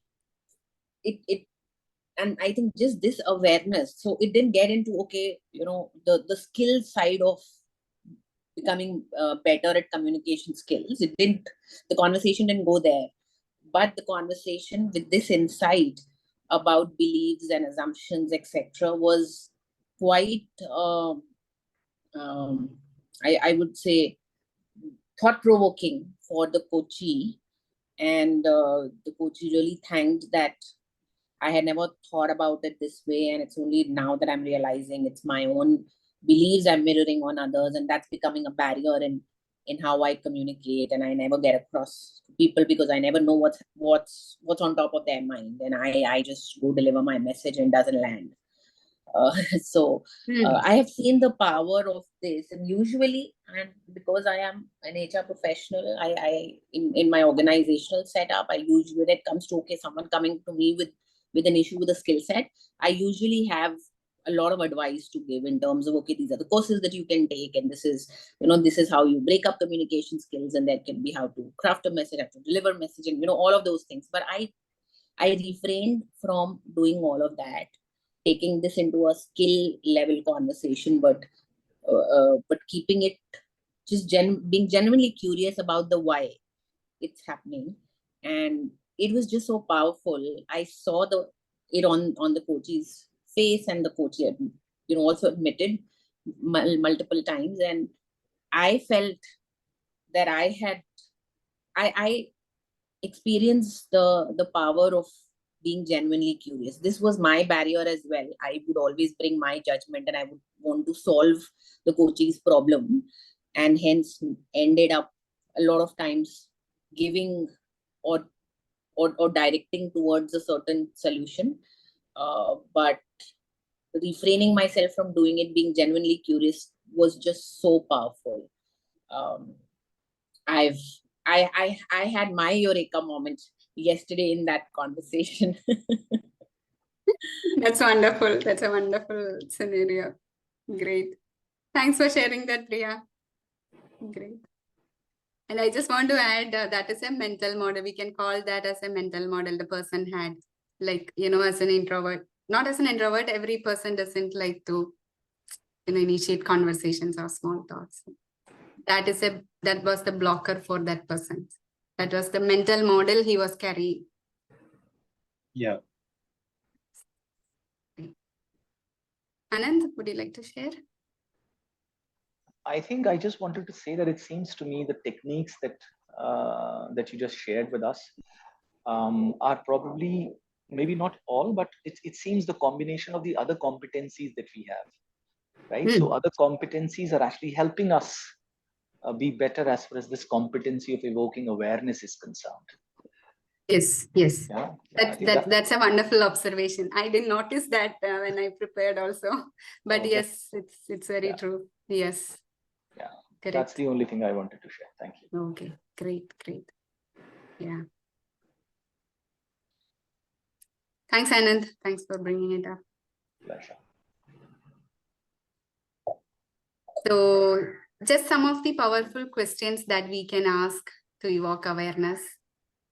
it and I think just this awareness, so it didn't get into, okay, the skill side of becoming better at communication skills. The conversation didn't go there, but the conversation with this insight about beliefs and assumptions, etc., was quite I would say thought-provoking for the coachee. And the coachee really thanked that I had never thought about it this way, and it's only now that I'm realizing it's my own beliefs I'm mirroring on others, and that's becoming a barrier in how I communicate, and I never get across to people because I never know what's on top of their mind, and I just go deliver my message and it doesn't land. So I have seen the power of this, and usually, and because I am an HR professional, I in my organizational setup, I usually, when it comes to, okay, someone coming to me with an issue with a skill set, I usually have a lot of advice to give in terms of, okay, these are the courses that you can take, and this is how you break up communication skills, and that can be how to craft a message, how to deliver message, and all of those things. But I refrained from doing all of that, taking this into a skill level conversation, but keeping it just being genuinely curious about the why it's happening. And it was just so powerful. I saw it on the coach's face, and the coach had, also admitted multiple times, and I felt that I experienced the power of being genuinely curious. This was my barrier as well. I would always bring my judgment and I would want to solve the coaching's problem, and hence ended up a lot of times giving or directing towards a certain solution. But refraining myself from doing it, being genuinely curious, was just so powerful. I had my eureka moment yesterday in that conversation. That's wonderful. That's a wonderful scenario. Great. Thanks for sharing that, Priya. Great. And I just want to add that is a mental model. We can call that as a mental model the person had. Like, as an introvert, not as an introvert, every person doesn't like to, initiate conversations or small thoughts. That was the blocker for that person. That was the mental model he was carrying. Yeah. Anand, would you like to share? I think I just wanted to say that it seems to me the techniques that that you just shared with us are probably, maybe not all, but it seems the combination of the other competencies that we have, right? So other competencies are actually helping us be better as far as this competency of evoking awareness is concerned. Yes. Yeah, That's a wonderful observation. I didn't notice that when I prepared also, but yes, it's very true. Yes. Yeah, correct. That's the only thing I wanted to share. Thank you. Okay, great. Yeah. Thanks, Anand. Thanks for bringing it up. Pleasure. So just some of the powerful questions that we can ask to evoke awareness.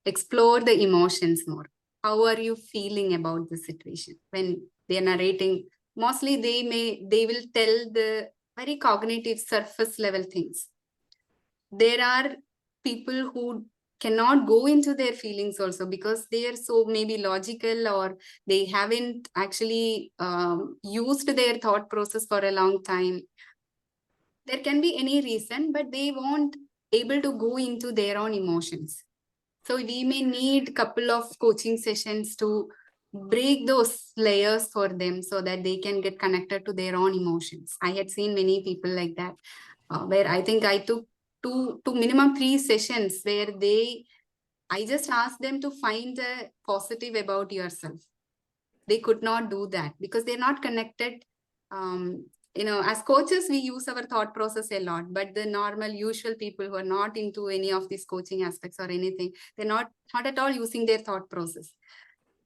Explore the emotions more. How are you feeling about the situation? When they are narrating, mostly they will tell the very cognitive surface level things. There are people who cannot go into their feelings also because they are so maybe logical, or they haven't actually used their thought process for a long time. There can be any reason, but they won't able to go into their own emotions. So we may need a couple of coaching sessions to break those layers for them so that they can get connected to their own emotions. I had seen many people like that, where I think I took two minimum 3 sessions where I just asked them to find a positive about yourself. They could not do that because they're not connected. As coaches, we use our thought process a lot, but the normal, usual people who are not into any of these coaching aspects or anything, they're not at all using their thought process.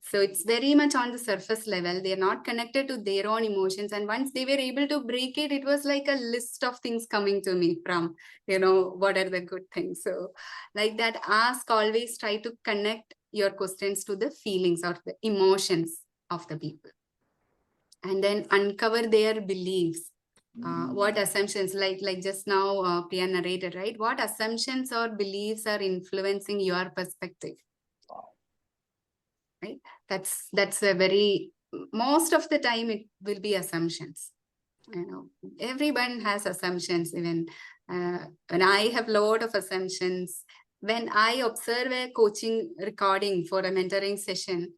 So it's very much on the surface level. They're not connected to their own emotions. And once they were able to break it, it was like a list of things coming to me from, what are the good things. So like that, always try to connect your questions to the feelings or the emotions of the people. And then uncover their beliefs. What assumptions, like just now Priya narrated, right? What assumptions or beliefs are influencing your perspective? Right? That's a very, most of the time it will be assumptions. Everyone has assumptions. Even when I have a lot of assumptions, when I observe a coaching recording for a mentoring session,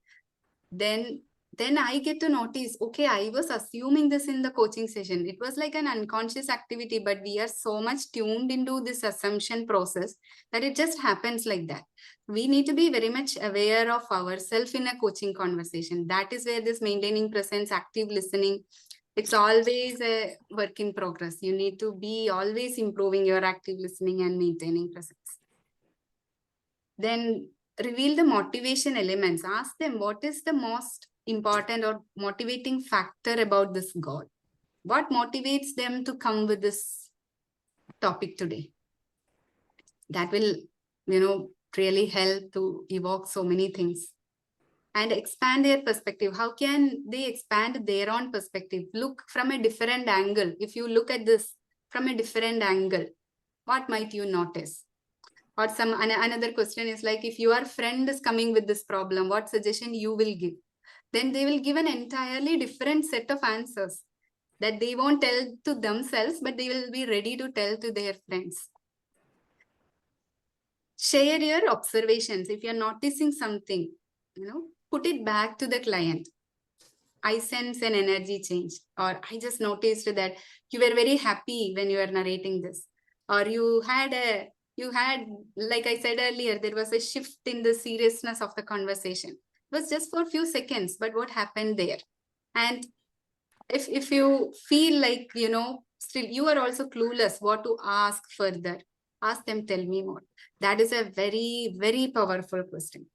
then I get to notice, okay, I was assuming this in the coaching session. It was like an unconscious activity, but we are so much tuned into this assumption process that it just happens like that. We need to be very much aware of ourselves in a coaching conversation. That is where this maintaining presence, active listening, it's always a work in progress. You need to be always improving your active listening and maintaining presence. Then reveal the motivation elements. Ask them, what is the most important or motivating factor about this goal? What motivates them to come with this topic today? That will, really help to evoke so many things. And expand their perspective. How can they expand their own perspective? Look from a different angle. If you look at this from a different angle, what might you notice? Or another question is like, if your friend is coming with this problem, what suggestion you will give? Then they will give an entirely different set of answers that they won't tell to themselves, but they will be ready to tell to their friends. Share your observations. If you're noticing something, put it back to the client. I sense an energy change, or I just noticed that you were very happy when you were narrating this, or you had, like I said earlier, there was a shift in the seriousness of the conversation. It was just for a few seconds, but what happened there? And if you feel like, still you are also clueless what to ask further, ask them, tell me more. That is a very, very powerful question.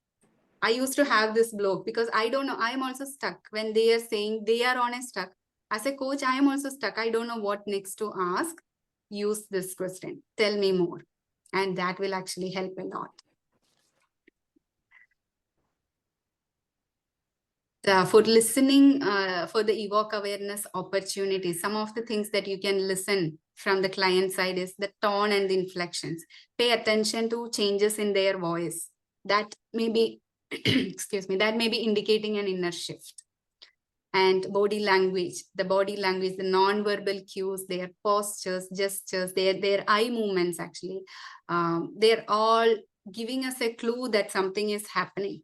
I used to have this block because I don't know. I am also stuck when they are saying they are on a stuck. As a coach, I am also stuck. I don't know what next to ask. Use this question. Tell me more. And that will actually help a lot. For listening, for the evoke awareness opportunity, some of the things that you can listen from the client side is the tone and the inflections. Pay attention to changes in their voice. That may be, excuse me, that may be indicating an inner shift. And body language, the non-verbal cues, their postures, gestures, their eye movements actually, they're all giving us a clue that something is happening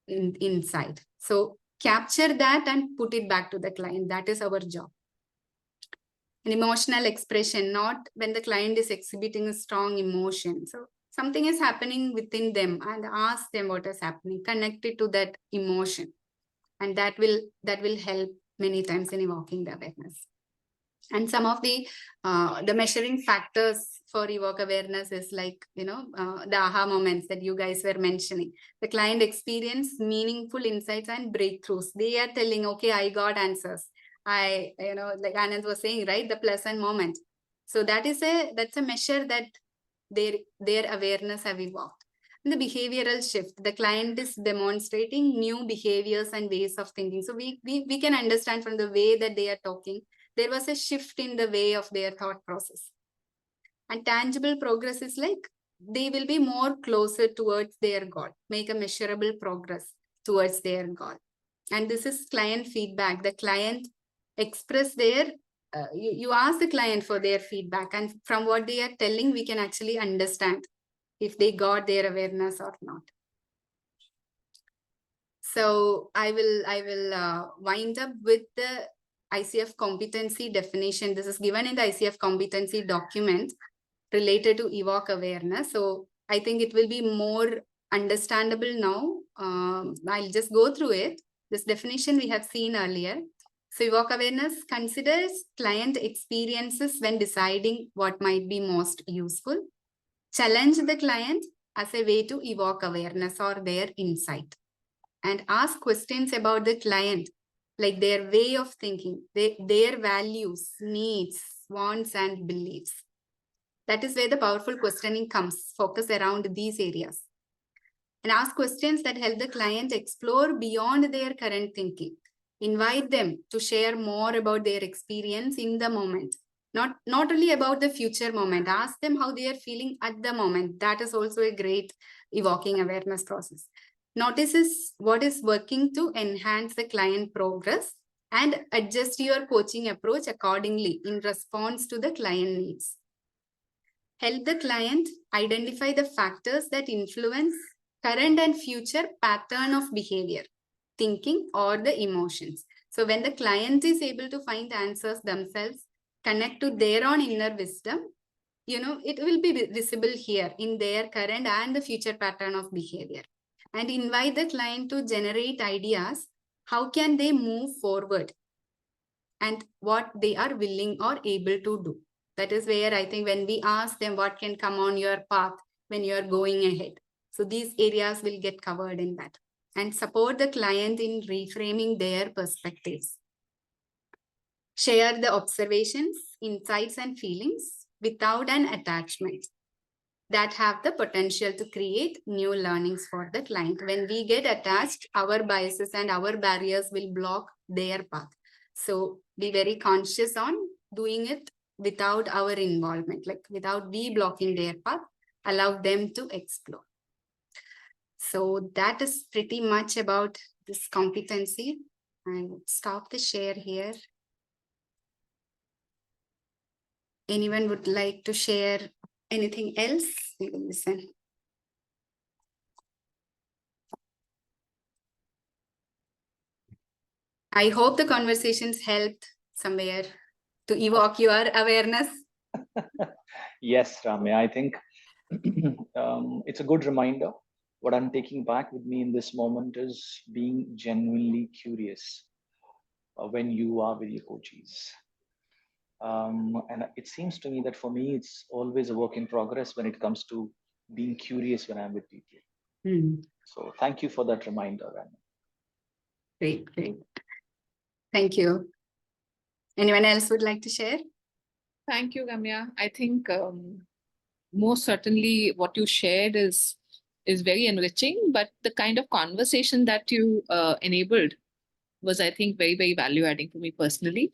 inside. So capture that and put it back to the client. That is our job. An emotional expression, not when the client is exhibiting a strong emotion. So something is happening within them, and ask them what is happening. Connect it to that emotion. And that will help many times in evoking the awareness. And some of the measuring factors for evoke awareness is like, the aha moments that you guys were mentioning. The client experience meaningful insights and breakthroughs. They are telling, okay, I got answers. Like Anand was saying, right? The pleasant moment. So that's a measure that their awareness have evolved. And the behavioral shift, the client is demonstrating new behaviors and ways of thinking. So we can understand from the way that they are talking, there was a shift in the way of their thought process. And tangible progress is like they will be more closer towards their goal, make a measurable progress towards their goal. And this is client feedback. The client express their, you ask the client for their feedback, and from what they are telling, we can actually understand if they got their awareness or not. So I will wind up with the ICF competency definition. This is given in the ICF competency document related to evoke awareness. So I think it will be more understandable now. I'll just go through it. This definition we have seen earlier. So evoke awareness considers client experiences when deciding what might be most useful. Challenge the client as a way to evoke awareness or their insight. And ask questions about the client, like their way of thinking, their values, needs, wants, and beliefs. That is where the powerful questioning comes, focus around these areas. And ask questions that help the client explore beyond their current thinking. Invite them to share more about their experience in the moment. Not only about the future moment. Ask them how they are feeling at the moment. That is also a great evoking awareness process. Notices what is working to enhance the client progress and adjust your coaching approach accordingly in response to the client needs. Help the client identify the factors that influence current and future pattern of behavior, thinking, or the emotions. So when the client is able to find answers themselves, connect to their own inner wisdom, it will be visible here in their current and the future pattern of behavior. And invite the client to generate ideas. How can they move forward? And what they are willing or able to do. That is where I think when we ask them what can come on your path when you're going ahead. So these areas will get covered in that. And support the client in reframing their perspectives. Share the observations, insights, and feelings without an attachment that have the potential to create new learnings for the client. When we get attached, our biases and our barriers will block their path. So be very conscious on doing it without our involvement, like without we blocking their path, allow them to explore. So that is pretty much about this competency. I would stop the share here. Anyone would like to share anything else? We will listen. I hope the conversations helped somewhere to evoke your awareness. Yes, Ramya, I think it's a good reminder. What I'm taking back with me in this moment is being genuinely curious when you are with your coaches. And it seems to me that for me, it's always a work in progress when it comes to being curious when I'm with people. So thank you for that reminder, Ramya. Great, great. Thank you. Anyone else would like to share? Thank you, Remya. I think most certainly what you shared is very enriching, but the kind of conversation that you enabled was, I think, very, very value adding for me personally.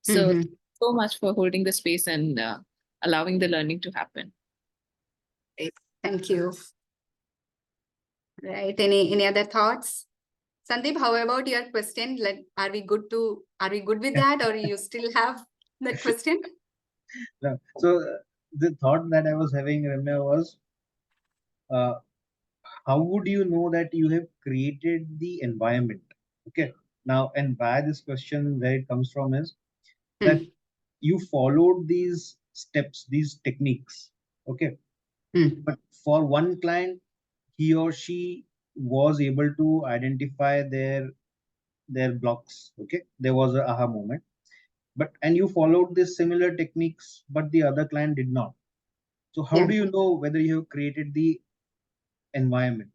So, Mhm. so much for holding the space and allowing the learning to happen. Great. Thank you. Right. Any other thoughts? Sandeep, how about your question? Like, are we good with that, or you still have that question? No. So the thought that I was having, Remya, was how would you know that you have created the environment? Okay. Now, and why this question, where it comes from, is that you followed these steps, these techniques. Okay. But for one client, he or she was able to identify their blocks. Okay. There was a aha moment. But and you followed this similar techniques, but the other client did not. So how Yeah. do you know whether you have created the environment?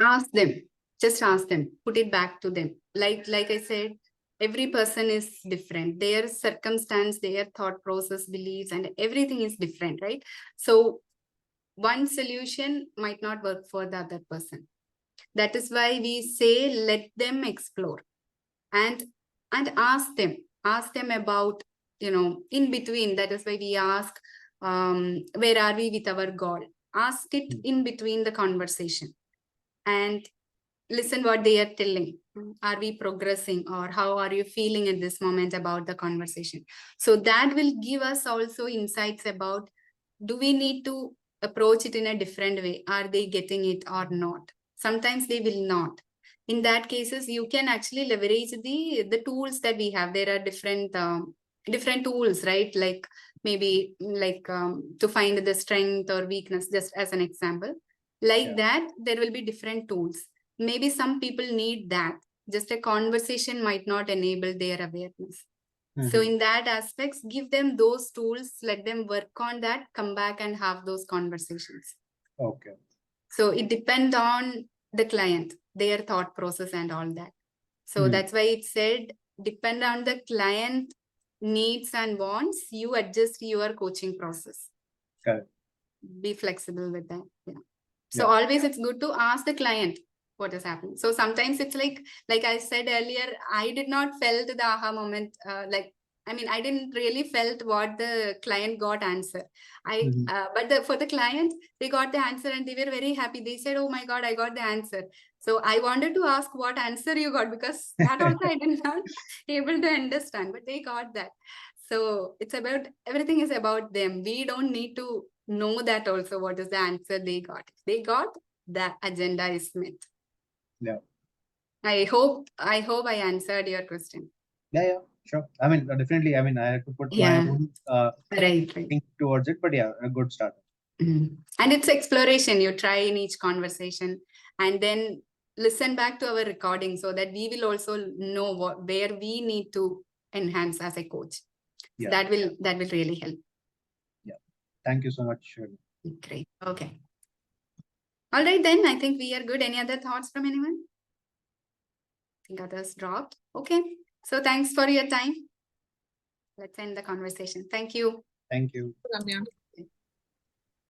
Ask them. Just ask them. Put it back to them. Like I said, every person is different. Their circumstance, their thought process, beliefs, and everything is different, right? So one solution might not work for the other person. That is why we say let them explore and ask them about, in between. That is why we ask, where are we with our goal? Ask it in between the conversation and listen what they are telling. Are we progressing, or how are you feeling at this moment about the conversation? So that will give us also insights about, do we need to approach it in a different way? Are they getting it or not? Sometimes they will not. In that cases, you can actually leverage the tools that we have. There are different tools, right? Like maybe to find the strength or weakness, just as an example. Like that, there will be different tools. Maybe some people need that. Just a conversation might not enable their awareness. So in that aspects, give them those tools, let them work on that, come back and have those conversations. Okay. So it depends on the client, their thought process and all that. So that's why it said, depend on the client needs and wants, you adjust your coaching process. Correct. Be flexible with that. Yeah. So always it's good to ask the client what is happening. So sometimes it's like I said earlier, I did not felt the aha moment. I didn't really felt what the client got answer. But for the client, they got the answer and they were very happy. They said, oh my God, I got the answer. So I wanted to ask what answer you got, because that also I did not able to understand, but they got that. So it's about, everything is about them. We don't need to know that also what is the answer they got. If they got, that agenda is met. Yeah. I hope I answered your question. Yeah, sure. I mean, definitely. I mean, I had to put my own right. think towards it, but yeah, a good start. And it's exploration. You try in each conversation and then listen back to our recording so that we will also know where we need to enhance as a coach. Yeah. That will really help. Yeah. Thank you so much. Great. Okay. All right, then I think we are good. Any other thoughts from anyone? I think others dropped. Okay. So thanks for your time. Let's end the conversation. Thank you. Thank you. Ramya.